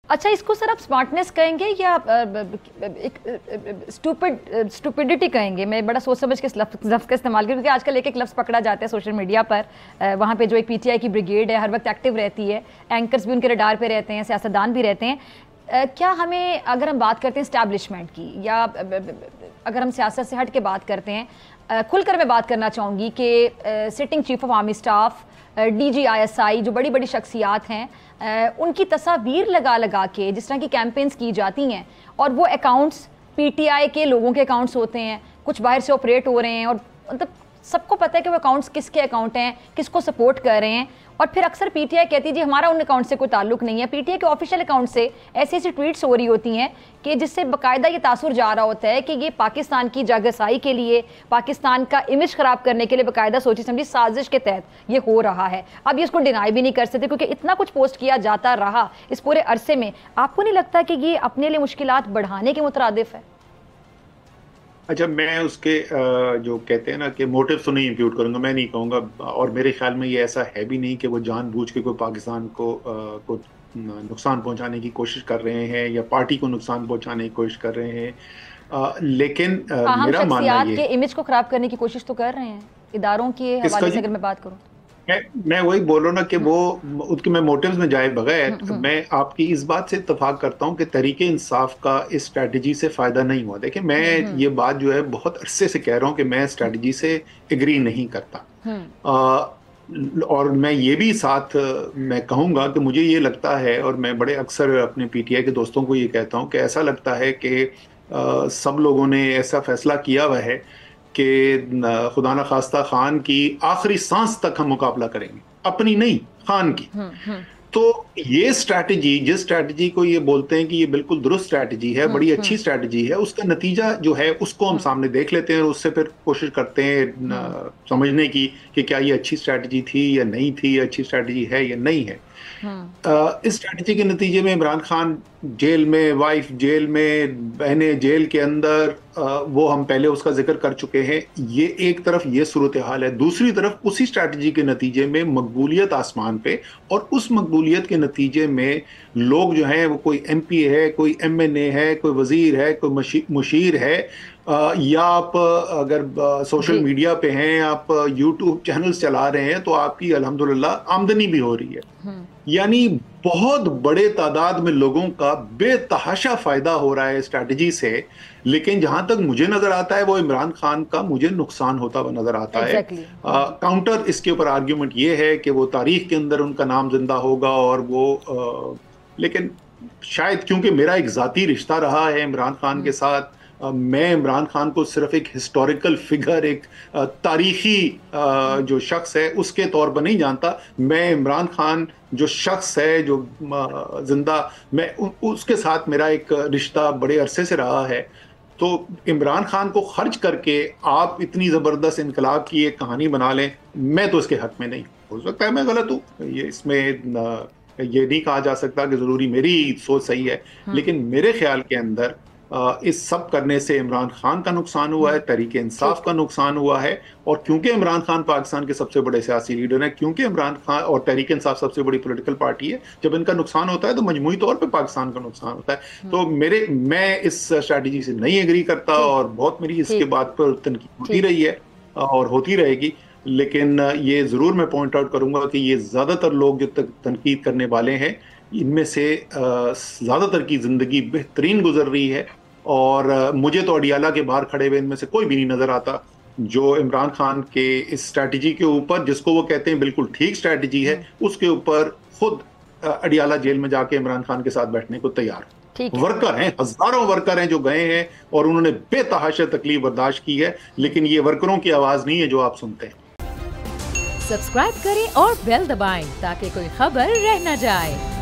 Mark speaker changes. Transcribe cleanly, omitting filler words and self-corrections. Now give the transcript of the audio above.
Speaker 1: अच्छा, इसको सर आप स्मार्टनेस कहेंगे या एक स्टूपिडिटी कहेंगे? मैं बड़ा सोच समझ के इस लफ्ज़ का इस्तेमाल करूँ, क्योंकि आजकल एक एक लफ्ज़ पकड़ा जाता है सोशल मीडिया पर। वहाँ पे जो एक पीटीआई की ब्रिगेड है हर वक्त एक्टिव रहती है, एंकर्स भी उनके रडार पे रहते हैं, सियासतदान भी रहते हैं। क्या हमें, अगर हम बात करते हैं इस्टेब्लिशमेंट की या अगर हम सियासत से हट के बात करते हैं, खुलकर मैं बात करना चाहूँगी कि sitting chief of army staff, DGISI, जो बड़ी बड़ी शख्सियात हैं, उनकी तस्वीर लगा लगा के जिस तरह की कैंपेन्स की जाती हैं और वो अकाउंट्स PTI के लोगों के अकाउंट्स होते हैं, कुछ बाहर से ऑपरेट हो रहे हैं और मतलब सबको पता है कि वो अकाउंट्स किसके अकाउंट हैं, किसको सपोर्ट कर रहे हैं। और फिर अक्सर PTI कहती है जी हमारा उन अकाउंट से कोई ताल्लुक नहीं है। PTI के ऑफिशियल अकाउंट से ऐसी ऐसी ट्वीट्स हो रही होती हैं कि जिससे बाकायदा ये तासुर जा रहा होता है कि ये पाकिस्तान की जागसाई के लिए, पाकिस्तान का इमेज ख़राब करने के लिए बाकायदा सोची समझी साजिश के तहत ये हो रहा है। अब ये इसको डिनाई भी नहीं कर सकते क्योंकि इतना कुछ पोस्ट किया जाता रहा इस पूरे अरसे में। आपको नहीं लगता कि ये अपने लिए मुश्किलात बढ़ाने के मुतरादिफ है?
Speaker 2: अच्छा, मैं उसके जो कहते हैं ना कि मोटिव तो नहीं इम्प्यूट करूंगा, मैं नहीं कहूंगा, और मेरे ख्याल में ये ऐसा है भी नहीं कि वो जानबूझ के कोई पाकिस्तान को नुकसान पहुंचाने की कोशिश कर रहे हैं या पार्टी को नुकसान पहुंचाने की कोशिश कर रहे हैं। लेकिन मेरा मानना ये
Speaker 1: के इमेज को खराब करने की कोशिश तो कर रहे हैं इदारों के हवाले से, अगर मैं बात करूं।
Speaker 2: मैं वही बोल रहा हूँ ना कि वो उसके मैं मोटिव्स में जाए बगैर मैं आपकी इस बात से इत्तेफाक करता हूँ कि तरीके इंसाफ का इस स्ट्रैटेजी से फायदा नहीं हुआ। देखिए, मैं ये बात जो है बहुत अरसे से कह रहा हूँ कि मैं स्ट्रैटेजी से एग्री नहीं करता। और मैं ये भी साथ मैं कहूँगा कि मुझे ये लगता है, और मैं बड़े अक्सर अपने PTI के दोस्तों को ये कहता हूँ कि ऐसा लगता है कि सब लोगों ने ऐसा फैसला किया हुआ है कि खुदा न खास्ता खान की आखिरी सांस तक हम मुकाबला करेंगे, अपनी नहीं खान की। तो ये स्ट्रैटेजी, जिस स्ट्रैटेजी को ये बोलते हैं कि ये बिल्कुल दुरुस्त स्ट्रैटेजी है, बड़ी अच्छी स्ट्रैटेजी है, उसका नतीजा जो है उसको हम सामने देख लेते हैं और उससे फिर कोशिश करते हैं समझने की कि क्या ये अच्छी स्ट्रैटेजी थी या नहीं थी, या अच्छी स्ट्रैटेजी है या नहीं है। इस स्ट्रैटेजी के नतीजे में इमरान खान जेल में, वाइफ जेल में, बहनें जेल के अंदर, वो हम पहले उसका जिक्र कर चुके हैं। ये एक तरफ ये सूरत हाल है। दूसरी तरफ उसी स्ट्रैटेजी के नतीजे में मकबूलियत आसमान पे, और उस मकबूलियत के नतीजे में लोग जो हैं वो कोई MP है, कोई MNA है, कोई वजीर है, कोई मुशीर है, या आप अगर सोशल मीडिया पे हैं, आप YouTube चैनल्स चला रहे हैं, तो आपकी अल्हम्दुलिल्लाह आमदनी भी हो रही है। यानी बहुत बड़े तादाद में लोगों का बेतहाशा फायदा हो रहा है स्ट्रैटेजी से। लेकिन जहां तक मुझे नजर आता है वो इमरान खान का मुझे नुकसान होता हुआ नजर आता है। काउंटर इसके ऊपर आर्ग्यूमेंट ये है कि वो तारीख के अंदर उनका नाम जिंदा होगा, और वो लेकिन शायद क्योंकि मेरा एक जाती रिश्ता रहा है इमरान खान के साथ, मैं इमरान खान को सिर्फ एक हिस्टोरिकल फिगर, एक तारीखी जो शख्स है उसके तौर पर नहीं जानता। मैं इमरान खान जो शख्स है, जो जिंदा, मैं उसके साथ मेरा एक रिश्ता बड़े अरसे से रहा है। तो इमरान खान को खर्च करके आप इतनी ज़बरदस्त इनकलाब की एक कहानी बना लें, मैं तो इसके हक में नहीं। हो सकता है मैं गलत हूँ, ये इसमें ये नहीं कहा जा सकता कि ज़रूरी मेरी सोच सही है, लेकिन मेरे ख्याल के अंदर इस सब करने से इमरान खान का नुकसान हुआ है, तहरीके इंसाफ का नुकसान हुआ है। और क्योंकि इमरान खान पाकिस्तान के सबसे बड़े सियासी लीडर हैं, क्योंकि इमरान खान और तहरीके इंसाफ सबसे बड़ी पॉलिटिकल पार्टी है, जब इनका नुकसान होता है तो मजमूई तौर पे पाकिस्तान का नुकसान होता है। तो मैं इस स्ट्रैटेजी से नहीं एग्री करता, और बहुत मेरी इसके बात पर तनकीद होती रही है और होती रहेगी। लेकिन ये जरूर मैं पॉइंट आउट करूंगा कि ये ज्यादातर लोग जो तनकीद करने वाले हैं, इनमें से ज्यादातर की जिंदगी बेहतरीन गुजर रही है। और मुझे तो अडियाला के बाहर खड़े हुए इनमें से कोई भी नहीं नजर आता जो इमरान खान के इस स्ट्रैटेजी के ऊपर, जिसको वो कहते हैं बिल्कुल ठीक स्ट्रैटेजी है, उसके ऊपर खुद अडियाला जेल में जाके इमरान खान के साथ बैठने को तैयार। वर्कर हैं, हजारों वर्कर हैं जो गए हैं और उन्होंने बेतहाशा तकलीफ बर्दाश्त की है, लेकिन ये वर्करों की आवाज नहीं है जो आप सुनते हैं।
Speaker 3: सब्सक्राइब करें और बेल दबाएं ताकि कोई खबर रह न जाए।